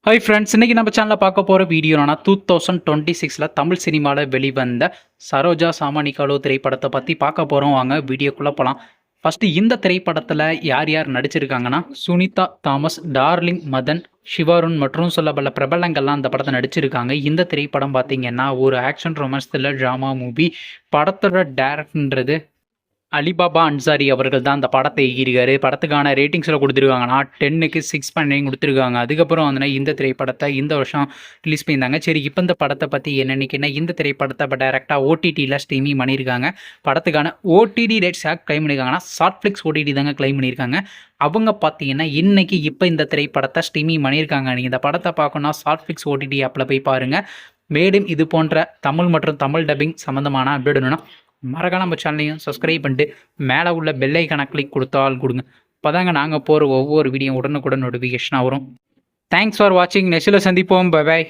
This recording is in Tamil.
ஹாய் ஃப்ரெண்ட்ஸ், இன்றைக்கி நம்ம சேனலில் பார்க்க போகிற வீடியோனா 2026 தமிழ் சினிமாவில் வெளிவந்த சரோஜா சாமானிகாலோ திரைப்படத்தை பற்றி பார்க்க போகிறோம். வாங்க வீடியோக்குள்ளே போகலாம். ஃபஸ்ட்டு இந்த திரைப்படத்தில் யார் யார் நடிச்சிருக்காங்கன்னா, சுனிதா தாமஸ், டார்லிங் மதன், சிவாருன் மற்றும் சொல்ல பல பிரபலங்கள்லாம் அந்த படத்தை நடிச்சிருக்காங்க. இந்த திரைப்படம் பார்த்திங்கன்னா ஒரு action romance thriller drama movie. படத்தோட டேரக்டர்ன்றது அலிபாபா அன்சாரி அவர்கள் தான் அந்த படத்தை இயக்கியிருக்காரு. படத்துக்கான ரேட்டிங்ஸில் கொடுத்துருக்காங்கன்னா 10க்கு 6.9 கொடுத்துருக்காங்க. அதுக்கப்புறம் வந்து இந்த திரைப்படத்தை இந்த வருஷம் ரிலீஸ் பண்ணியிருந்தாங்க. சரி, இப்போ இந்த படத்தை பற்றி என்னென்னைக்குன்னா, இந்த திரைப்படத்தை இப்போ டைரெக்டாக ஓடிடியில் ஸ்ட்ரீமிங் பண்ணியிருக்காங்க. படத்துக்கான ஓடிடி ரேட்ஸ் யார் கிளைம் பண்ணியிருக்காங்கன்னா, ஷார்ட்ஃப்ளிக்ஸ் ஓடிடி தாங்க கிளைம் பண்ணியிருக்காங்க. அவங்க பார்த்தீங்கன்னா இன்றைக்கி இப்போ இந்த திரைப்படத்தை ஸ்ட்ரீமிங் பண்ணியிருக்காங்க. நீங்கள் இந்த படத்தை பார்க்கணுன்னா ஷார்ட்ஃப்ளிக்ஸ் ஓடிடி ஆப்பில் போய் பாருங்கள். மேலும் இது போன்ற தமிழ் மற்றும் தமிழ் டப்பிங் சம்மந்தமான அப்டேட் வேணும்னா மறக்காம நம்ம சேனலையும் சப்ஸ்கிரைப் பண்ணிட்டு மேலே உள்ள பெல் ஐக்கானை கிளிக் கொடுத்தால் கொடுங்க. அப்போதாங்க நாங்கள் போகிற ஒவ்வொரு வீடியோ உடனுக்குடன் நோட்டிஃபிகேஷனாக வரும். தேங்க்ஸ் ஃபார் வாட்சிங். நெக்ஸ்ட்டில் சந்திப்போம். Bye bye.